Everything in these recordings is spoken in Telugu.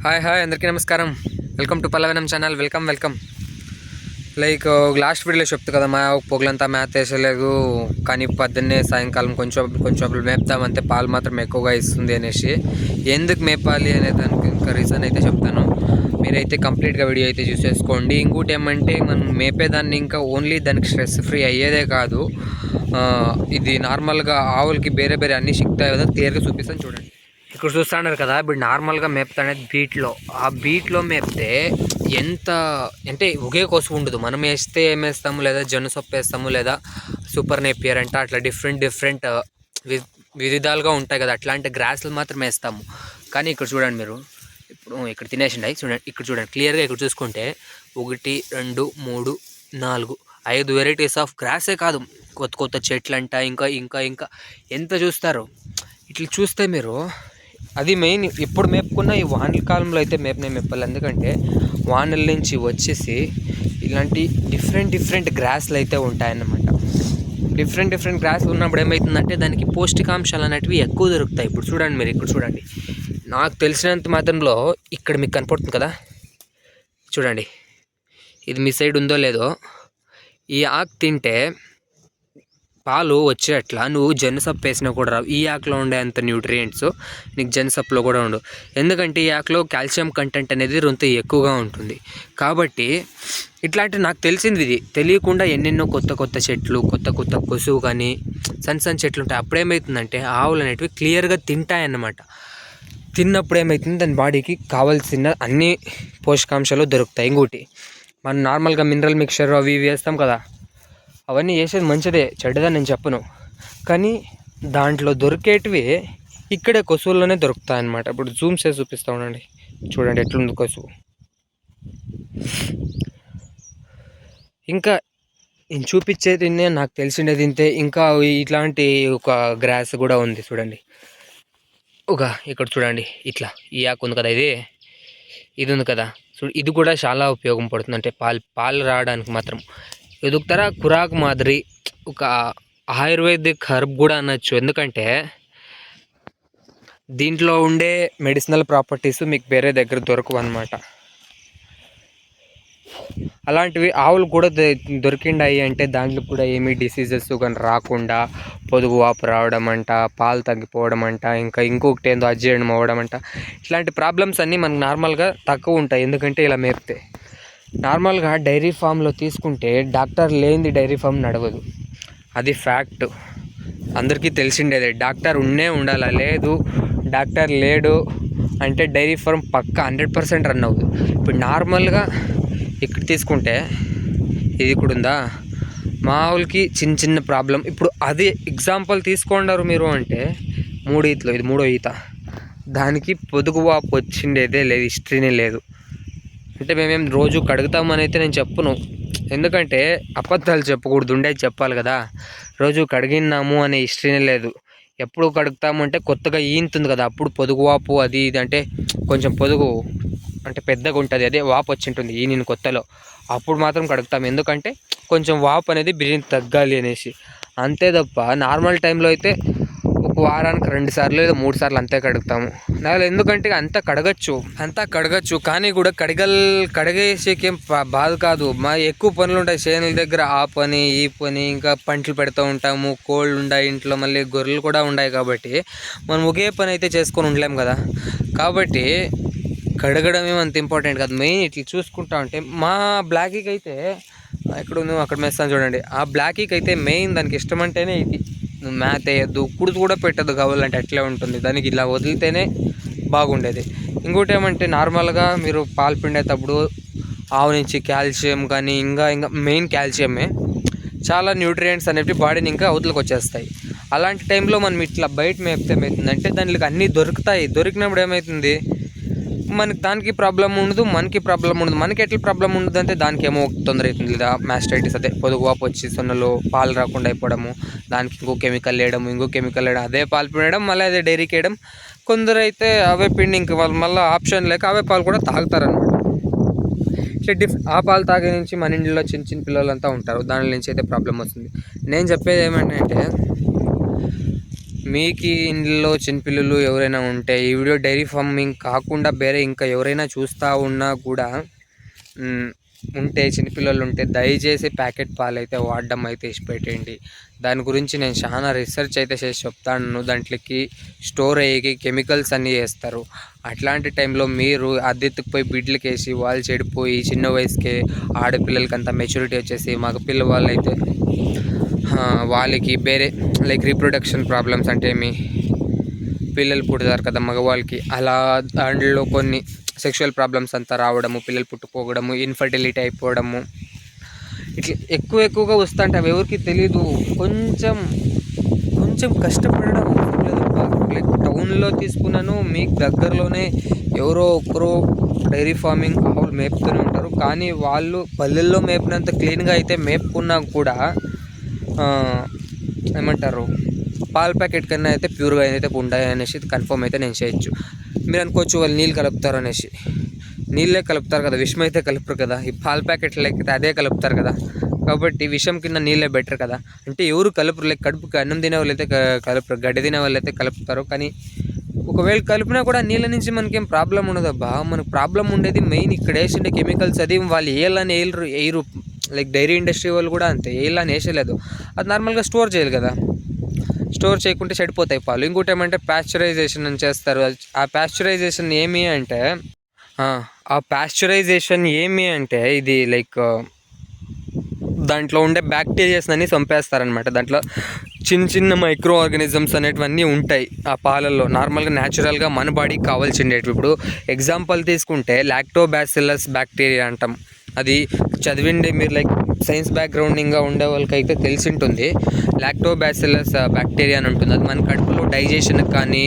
హాయ్ అందరికీ నమస్కారం. Welcome to Pallavanam channel. Welcome. Like last వీడియోలో చెప్తా కదా, మా పొగలంతా మేత వేసలేదు, కానీ పొద్దున్నే సాయంకాలం కొంచెం మేపుతామంతే, పాలు మాత్రం ఎక్కువగా ఇస్తుంది అనేసి. ఎందుకు మేపాలి అనే దానికి ఇంకా రీజన్ అయితే చెప్తాను. మీరైతే కంప్లీట్గా వీడియో అయితే చూసేసుకోండి. ఇంకోటి ఏమంటే, మనం మేపేదాన్ని ఇంకా ఓన్లీ దానికి స్ట్రెస్ ఫ్రీ అయ్యేదే కాదు, ఇది నార్మల్గా ఆవులకి వేరే అన్నీ సిక్తాయి కదా, క్లియర్గా చూపిస్తాను చూడండి. ఇక్కడ చూస్తున్నారు కదా, ఇప్పుడు నార్మల్గా మేపుతానేది బీట్లో. ఆ బీట్లో మేపితే ఎంత అంటే ఒకే కొసువు ఉండదు. మనం వేస్తే ఏమేస్తాము, లేదా జొన్న సొప్పు వేస్తాము, లేదా సూపర్ నేపియర్ అంటే అట్లా డిఫరెంట్ వివిధాలుగా ఉంటాయి కదా, అట్లాంటి గ్రాస్లు మాత్రం వేస్తాము. కానీ ఇక్కడ చూడండి, మీరు ఇప్పుడు ఇక్కడ తినేసిండి చూడండి, ఇక్కడ చూడండి క్లియర్గా. ఇక్కడ చూసుకుంటే 1 2 3 4 5 వెరైటీస్ ఆఫ్ గ్రాసే కాదు, కొత్త చెట్లు అంట, ఇంకా ఎంత చూస్తారు. ఇట్లా చూస్తే మీరు, అది మెయిన్. ఎప్పుడు మేపుకున్నా ఈ వానల కాలంలో అయితే మేపాలి. ఎందుకంటే వానల నుంచి వచ్చేసి ఇలాంటి డిఫరెంట్ గ్రాస్లు అయితే ఉంటాయన్నమాట. డిఫరెంట్ గ్రాస్లు ఉన్నప్పుడు ఏమవుతుందంటే, దానికి పౌష్టికాంశాలు అనేటివి ఎక్కువ దొరుకుతాయి. ఇప్పుడు చూడండి, మీరు ఇక్కడ చూడండి, నాకు తెలిసినంత మాత్రంలో ఇక్కడ మీకు కనపడుతుంది కదా, చూడండి, ఇది మీ సైడ్ ఉందో లేదో, ఈ ఆకు తింటే పాలు వచ్చేట్లా నువ్వు జెన్సప్ వేసినా కూడా రావు. ఈ ఆకులో ఉండే అంత న్యూట్రియంట్స్ నీకు జెన్సప్లో కూడా ఉండవు. ఎందుకంటే ఈ ఆకులో కాల్షియం కంటెంట్ అనేది రొంత ఎక్కువగా ఉంటుంది. కాబట్టి ఇట్లాంటి నాకు తెలిసింది, ఇది తెలియకుండా ఎన్నెన్నో కొత్త చెట్లు, కొత్త కొసువు కానీ సన్న చెట్లు ఉంటాయి. అప్పుడేమవుతుందంటే ఆవులు అనేటివి క్లియర్గా తింటాయన్నమాట. తిన్నప్పుడు ఏమవుతుంది, దాని బాడీకి కావాల్సిన అన్ని పోషకాంశాలు దొరుకుతాయి. ఇంకోటి, మనం నార్మల్గా మినరల్ మిక్చర్ అవి వేస్తాం కదా, అవన్నీ వేసేది మంచిదే, చెడ్డదని నేను చెప్పను. కానీ దాంట్లో దొరికేటివి ఇక్కడే కొసువుల్లోనే దొరుకుతాయి అన్నమాట. ఇప్పుడు జూమ్ చేసి చూపిస్తూ ఉండండి, చూడండి ఎట్లుంది కొసువు. ఇంకా నేను చూపించేది నాకు తెలిసిండేది ఇంతే. ఇంకా ఇట్లాంటి ఒక గ్రాస్ కూడా ఉంది చూడండి. ఇక్కడ చూడండి, ఇట్లా ఈ ఆకు ఉంది కదా, ఇది ఉంది కదా, ఇది కూడా చాలా ఉపయోగం పడుతుంది. అంటే పాలు రావడానికి మాత్రం ఎదుగుతారా. కురాకు మాదిరి ఒక ఆయుర్వేదిక్ హర్బ్ కూడా అనొచ్చు. ఎందుకంటే దీంట్లో ఉండే మెడిసినల్ ప్రాపర్టీస్ మీకు వేరే దగ్గర దొరకవు అన్నమాట. అలాంటివి ఆవులు కూడా దొరికిండాయి అంటే దాంట్లో కూడా ఏమీ డిసీజెస్ కానీ రాకుండా, పొదుగు వాపు రావడం అంట, పాలు తగ్గిపోవడం అంట, ఇంకొకటి ఏందో అజీర్ణం అవ్వడం అంట, ఇట్లాంటి ప్రాబ్లమ్స్ అన్నీ మనకు నార్మల్గా తక్కువ ఉంటాయి. ఎందుకంటే ఇలా మేపితే. నార్మల్గా డైరీ ఫామ్లో తీసుకుంటే డాక్టర్ లేనిది డైరీ ఫామ్ నడవదు, అది ఫ్యాక్ట్, అందరికీ తెలిసిండేదే. డాక్టర్ ఉండాలా, లేదు డాక్టర్ లేడు అంటే డైరీ ఫామ్ పక్కా 100% రన్ అవ్వదు. ఇప్పుడు నార్మల్గా ఇక్కడ తీసుకుంటే ఇది కూడా ఉందా, మా ఆవులకి చిన్న ప్రాబ్లం. ఇప్పుడు అది ఎగ్జాంపుల్ తీసుకున్నారు మీరు అంటే 3 ఈతలో ఇది 3వ ఈత, దానికి పొదుగు వాపు వచ్చిండేదే లేదు, హిస్టరీనే లేదు. అంటే మేమేం రోజు కడుగుతామని అయితే నేను చెప్పును, ఎందుకంటే అబద్ధాలు చెప్పకూడదు, ఉండేది చెప్పాలి కదా. రోజు కడిగినాము అనే హిస్టరీనే లేదు. ఎప్పుడు కడుగుతాము అంటే కొత్తగా ఈంతుంది కదా, అప్పుడు పొదుగు వాపు అది ఇది అంటే కొంచెం పొదుగు అంటే పెద్దగా ఉంటుంది, అదే వాపు వచ్చి ఉంటుంది నేను కొత్తలో, అప్పుడు మాత్రం కడుగుతాం. ఎందుకంటే కొంచెం వాపు అనేది బిర్యానీ తగ్గాలి అనేసి, అంతే తప్ప నార్మల్ టైంలో అయితే ఒక వారానికి 2 సార్లు లేదా 3 సార్లు అంతే కడుగుతాము. ఎందుకంటే అంతా కడగచ్చు, కానీ కూడా కడిగేసేకేం బాధ కాదు. మా ఎక్కువ పనులు ఉంటాయి చేనుల దగ్గర, ఆ పని ఈ పని, ఇంకా పంటలు పెడుతూ ఉంటాము, కోళ్ళు ఉన్నాయి ఇంట్లో, మళ్ళీ గొర్రెలు కూడా ఉన్నాయి. కాబట్టి మనం ఒకే పని అయితే చేసుకొని ఉండలేము కదా. కాబట్టి కడగడం ఏమంత ఇంపార్టెంట్ కాదు. మెయిన్ ఇట్లా చూసుకుంటా ఉంటే మా బ్లాకీకి అయితే, ఇక్కడ నువ్వు అక్కడ మేస్తాను చూడండి, ఆ బ్లాకీకి అయితే మెయిన్ దానికి ఇష్టం అంటేనే ఇది. మేత వేయద్దు, కుడుతు కూడా పెట్టద్దు, కావాలంటే అట్లే ఉంటుంది, దానికి ఇలా వదిలితేనే బాగుండేది. ఇంకోటి ఏమంటే, నార్మల్గా మీరు పాలు పిండేటప్పుడు ఆవు నుంచి కాల్షియం కానీ ఇంకా మెయిన్ కాల్షియమే, చాలా న్యూట్రియంట్స్ అనేవి బాడీని ఇంకా అవతలకు వచ్చేస్తాయి. అలాంటి టైంలో మనం ఇట్లా బయట మేపితే ఏమవుతుందంటే, దానికి అన్నీ దొరుకుతాయి. దొరికినప్పుడు ఏమవుతుంది, మనకి దానికి ప్రాబ్లం ఉండదు, మనకి ప్రాబ్లం ఉండదు. మనకి ఎట్లా ప్రాబ్లం ఉండదు అంటే, దానికి ఏమో తొందర అవుతుంది, లేదా మాస్టైటిస్, అదే పొదుగు వాపు వచ్చి సొన్నలో పాలు రాకుండా అయిపోవడము, దానికి ఇంకో కెమికల్ వేయడం, అదే పాలు పిండడం, మళ్ళీ అదే డైరీకి వేయడం. కొందరు అయితే అవే పిండి ఇంక వాళ్ళు మళ్ళీ ఆప్షన్ లేక అవే పాలు కూడా తాగుతారనమాట. ఇట్లా ఆ పాలు తాగే నుంచి మన ఇంట్లో చిన్న పిల్లలంతా ఉంటారు, దాని నుంచి అయితే ప్రాబ్లం వస్తుంది. నేను చెప్పేది ఏమంటే, మీకు ఇంట్లో చిన్నపిల్లలు ఎవరైనా ఉంటే ఈ వీడియో డైరీ ఫార్మింగ్ కాకుండా వేరే ఇంకా ఎవరైనా చూస్తూ ఉన్నా కూడా ఉంటే చిన్నపిల్లలు ఉంటే దయచేసి ప్యాకెట్ పాలు అయితే వాడడం అయితే ఇష్టపెట్టండి. దాని గురించి నేను చాలా రీసెర్చ్ అయితే చేసి చెప్తాను. దాంట్లోకి స్టోర్ అయ్యి కెమికల్స్ అన్నీ వేస్తారు. అట్లాంటి టైంలో మీరు అద్దెత్తుకుపోయి బిడ్లకి వేసి వాళ్ళు చెడిపోయి చిన్న వయసుకే ఆడపిల్లలకి అంతా మెచ్యూరిటీ వచ్చేసి మగపిల్ల వాళ్ళైతే వాళ్ళకి వేరే లైక్ రీప్రొడక్షన్ ప్రాబ్లమ్స్ అంటే ఏమి పిల్లలు పుడతారు కదా మగవాళ్ళకి, అలా దాంట్లో కొన్ని సెక్షువల్ ప్రాబ్లమ్స్ అంతా రావడము, పిల్లలు పుట్టుకోవడము, ఇన్ఫర్టిలిటీ అయిపోవడము, ఇట్లా ఎక్కువగా వస్తుంటే అవి ఎవరికి తెలీదు. కొంచెం కష్టపడడం లైక్ టౌన్లో తీసుకున్నాను, మీకు దగ్గరలోనే ఎవరో ఒకరు డైరీ ఫార్మింగ్ ఆవులు మేపుతూనే ఉంటారు. కానీ వాళ్ళు పల్లెల్లో మేపినంత క్లీన్గా అయితే మేపుకున్నా కూడా ఏమంటారు పాల ప్యాకెట్ కన్నా అయితే ప్యూర్గా అయితే ఉంటాయి అనేసి కన్ఫర్మ్ అయితే నేను చేయొచ్చు. మీరు అనుకోవచ్చు వాళ్ళు నీళ్ళు కలుపుతారు అనేసి, నీళ్ళే కలుపుతారు కదా, విషం అయితే కలుపుతారు కదా. ఈ పాల ప్యాకెట్లు లేకపోతే అదే కలుపుతారు కదా, కాబట్టి విషం కింద నీళ్ళే బెటర్ కదా. అంటే ఎవరు కలుపురు, లైక్ కడుపుకి అన్నం తినే వాళ్ళు అయితే కలుపుతారు, గడ్డి తినే వాళ్ళు అయితే కలుపుతారు. కానీ ఒకవేళ కలిపినా కూడా నీళ్ళ నుంచి మనకేం ప్రాబ్లం ఉండదు అబ్బా. మనకు ప్రాబ్లం ఉండేది మెయిన్ ఇక్కడ వేసిండే కెమికల్స్. అది వాళ్ళు వేయాలని వేయరు, లైక్ డైరీ ఇండస్ట్రీ వాళ్ళు కూడా అంతే, వేయాలని వేసేలేదు. అది నార్మల్గా స్టోర్ చేయాలి కదా, స్టోర్ చేయకుంటే చెడిపోతాయి పాలు. ఇంకోటి ఏమంటే ప్యాస్చరైజేషన్ అని చేస్తారు. ఆ ప్యాస్చరైజేషన్ ఏమి అంటే ఇది లైక్ దాంట్లో ఉండే బ్యాక్టీరియాస్ అన్నీ చంపేస్తారనమాట. దాంట్లో చిన్న మైక్రో ఆర్గానిజమ్స్ అనేటివన్నీ ఉంటాయి ఆ పాలల్లో. నార్మల్గా న్యాచురల్గా మన బాడీకి కావాల్సిండేటివి. ఇప్పుడు ఎగ్జాంపుల్ తీసుకుంటే లాక్టోబాసిల్లస్ బ్యాక్టీరియా అంటాం. అది చదివిండే మీరు లైక్ సైన్స్ బ్యాక్గ్రౌండింగ్గా ఉండే వాళ్ళకైతే తెలిసి ఉంటుంది. లాక్టోబాసిల్లస్ బ్యాక్టీరియా అని ఉంటుంది. అది మన కడుపులో డైజెషన్కి కానీ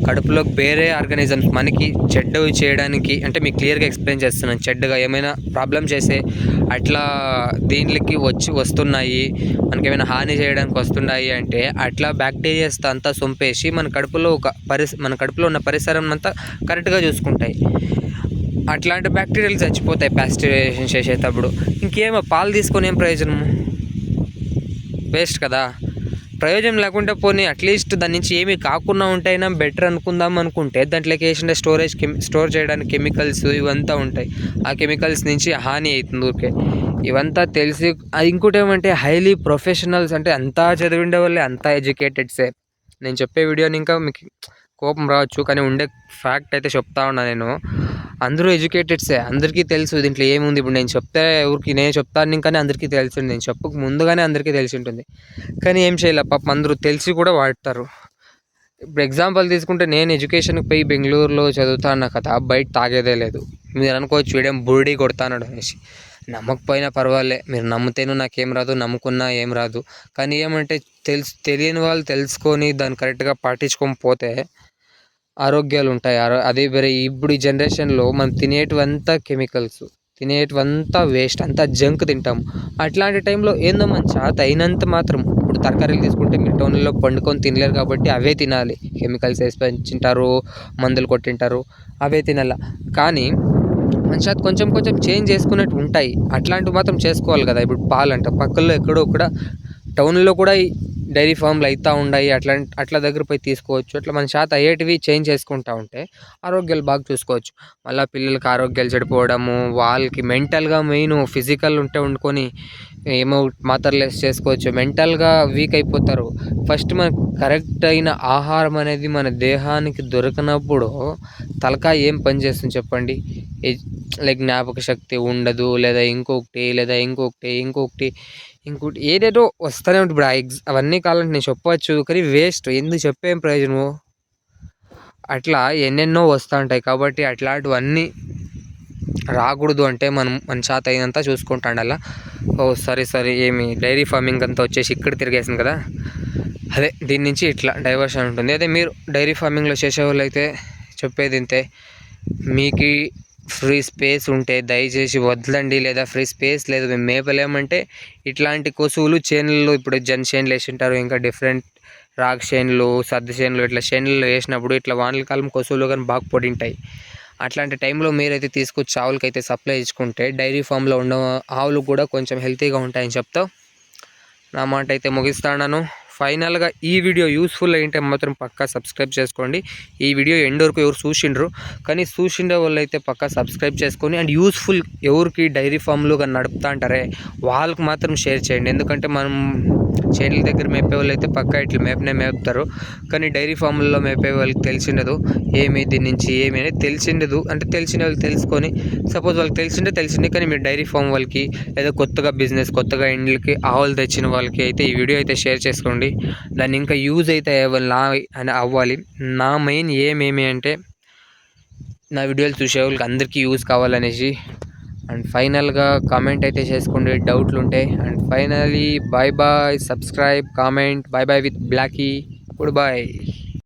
కడుపులో వేరే ఆర్గానిజమ్స్ మనకి చెడ్డవి చేయడానికి, అంటే మీకు క్లియర్గా ఎక్స్ప్లెయిన్ చేస్తున్నాను, చెడ్డగా ఏమైనా ప్రాబ్లం చేసే అట్లా దీనికి వస్తున్నాయి, మనకి ఏమైనా హాని చేయడానికి వస్తున్నాయి అంటే అట్లా బ్యాక్టీరియాస్ అంతా చంపేసి మన కడుపులో ఉన్న పరిసరం అంతా కరెక్ట్గా చూసుకుంటాయి. అట్లాంటి బ్యాక్టీరియాలు చచ్చిపోతాయి ప్యాస్చరైజేషన్ చేసేటప్పుడు. ఇంకేమో పాలు తీసుకొని ఏం ప్రయోజనము, వేస్ట్ కదా. ప్రయోజనం లేకుండా పోనీ అట్లీస్ట్ దాని నుంచి ఏమీ కాకుండా ఉంటైనా బెటర్ అనుకుందాం అనుకుంటే దాంట్లోకి వేసిన స్టోర్ చేయడానికి కెమికల్స్ ఇవంతా ఉంటాయి. ఆ కెమికల్స్ నుంచి హాని అవుతుంది ఊరికే. ఇవంతా తెలిసి ఇంకోటి ఏమంటే హైలీ ప్రొఫెషనల్స్, అంటే అంతా చదివిండే వాళ్ళే, అంతా ఎడ్యుకేటెడ్సే. నేను చెప్పే వీడియోని ఇంకా మీకు కోపం రావచ్చు, కానీ ఉండే ఫ్యాక్ట్ అయితే చెప్తా ఉన్నా నేను. అందరూ ఎడ్యుకేటెడ్సే, అందరికీ తెలుసు దీంట్లో ఏముంది. ఇప్పుడు నేను చెప్తాను ఇంకా అందరికీ తెలిసి, నేను చెప్పక ముందుగానే అందరికీ తెలిసి ఉంటుంది. కానీ ఏం చేయలే పాపం, అందరూ తెలిసి కూడా వాడతారు. ఇప్పుడు ఎగ్జాంపుల్ తీసుకుంటే నేను ఎడ్యుకేషన్కి పోయి బెంగళూరులో చదువుతాను కదా, బయట తాగేదే లేదు. మీరు అనుకోవచ్చు వీడేం బుర్డీ కొడతాడు అనేసి. నమ్మకపోయినా పర్వాలే, మీరు నమ్మితేనూ నాకేం రాదు, నమ్ముకున్నా ఏం రాదు. కానీ ఏమంటే తెలియని వాళ్ళు తెలుసుకొని దాన్ని కరెక్ట్గా పాటించుకోకపోతే ఆరోగ్యాలు ఉంటాయి. అదే వేరే ఇప్పుడు ఈ జనరేషన్లో మనం తినేటివంతా కెమికల్స్, తినేటివంతా వేస్ట్, అంతా జంక్ తింటాం. అట్లాంటి టైంలో ఏందో మన చేత అయినంత మాత్రం, ఇప్పుడు తరకారీలు తీసుకుంటే మీరు టౌన్లో పండుకొని తినలేరు కాబట్టి అవే తినాలి. కెమికల్స్ వేసి పెంచుంటారు, మందులు కొట్టింటారు, అవే తినాల. కానీ మన చేత కొంచెం చేంజ్ చేసుకునేట్టు ఉంటాయి. అట్లాంటివి మాత్రం చేసుకోవాలి కదా. ఇప్పుడు పాలంట పక్కల్లో ఎక్కడో కూడా టౌన్లో కూడా డైరీ ఫామ్లు అవుతూ ఉన్నాయి. అట్లా దగ్గర పోయి తీసుకోవచ్చు. అట్లా మన చేత అయ్యేటివి చేంజ్ చేసుకుంటూ ఉంటే ఆరోగ్యాలు బాగా చూసుకోవచ్చు. మళ్ళీ పిల్లలకి ఆరోగ్యాలు చెడిపోవడము, వాళ్ళకి మెంటల్గా మెయిన్, ఫిజికల్ వండుకొని ఏమో మాత్రలు చేసుకోవచ్చు, మెంటల్గా వీక్ అయిపోతారు. ఫస్ట్ మనకు కరెక్ట్ అయిన ఆహారం అనేది మన దేహానికి దొరికినప్పుడు తలకాయ ఏం పని చేస్తుంది చెప్పండి. లైక్ జ్ఞాపక శక్తి ఉండదు, లేదా ఇంకొకటి ఏదేదో వస్తూనే ఉంటుంది. ఇప్పుడు అవన్నీ కావాలంటే నేను చెప్పవచ్చు, కానీ వేస్ట్, ఎందుకు చెప్పేం ప్రయోజనము. అట్లా ఎన్నెన్నో వస్తూ ఉంటాయి. కాబట్టి అట్లాంటివన్నీ రాకూడదు అంటే మనం మన చేత అయినంత చూసుకుంటాం అలా. సరే ఏమి డైరీ ఫార్మింగ్ అంతా వచ్చేసి ఇక్కడ తిరిగేసింది కదా, అదే దీని నుంచి ఇట్లా డైవర్షన్ ఉంటుంది. అదే మీరు డైరీ ఫార్మింగ్లో చేసేవాళ్ళు అయితే చెప్పేది ఇంతే, మీకు ఫ్రీ స్పేస్ ఉంటే దయచేసి వదలండి. లేదా ఫ్రీ స్పేస్ లేదు మేము మేపలేమంటే ఇట్లాంటి కొసువులు చేనుల్లో, ఇప్పుడు జన్ చేనులు వేసింటారు, ఇంకా డిఫరెంట్ రాగి చేనులు, సద్ద చేనులు, ఇట్లా చేనులు వేసినప్పుడు ఇట్లా వానల కాలం కొసువులు కానీ బాగా పొడింటాయి. అట్లాంటి టైంలో మీరైతే తీసుకొచ్చి ఆవులకైతే సప్లై ఇచ్చుకుంటే డైరీ ఫామ్లో ఉన్న ఆవులు కూడా కొంచెం హెల్తీగా ఉంటాయని చెప్తావు. నా మాట అయితే ముగిస్తాను. ఫైనల్గా ఈ వీడియో యూస్ఫుల్ అయింటే మాత్రం పక్కా సబ్స్క్రైబ్ చేసుకోండి. ఈ వీడియో ఎండ్ వరకు ఎవరు చూసిండ్రు, కానీ చూసిండే వాళ్ళు అయితే పక్కా సబ్స్క్రైబ్ చేసుకొని అండ్ యూస్ఫుల్ ఎవరికి డైరీ ఫామ్లు కానీ నడుపుతా అంటారే వాళ్ళకి మాత్రం షేర్ చేయండి. ఎందుకంటే మనం చేనుల దగ్గర మేపే వాళ్ళు అయితే పక్కా ఇట్లా మేపుతారు, కానీ డైరీ ఫామ్లలో మేపే వాళ్ళకి తెలిసిండదు ఏమి దీని నుంచి ఏమి అనేది తెలిసిండదు. అంటే తెలిసిన వాళ్ళు తెలుసుకొని, సపోజ్ వాళ్ళకి తెలిసిండే కానీ మీరు డైరీ ఫామ్ వాళ్ళకి లేదా కొత్తగా బిజినెస్ కొత్తగా ఇండ్లకి ఆవులు తెచ్చిన వాళ్ళకి అయితే ఈ వీడియో అయితే షేర్ చేసుకోండి. దాన్ని ఇంకా యూజ్ అయితే అవ్వాలి. నా మెయిన్ ఏమేమి అంటే నా వీడియోలు చూసే వాళ్ళకి అందరికీ యూజ్ కావాలనేసి. అండ్ ఫైనల్గా కామెంట్ అయితే చేసుకోండి డౌట్లు ఉంటే. And finally bye bye, subscribe, comment, bye bye with బ్లాకీ, గుడ్ బాయ్.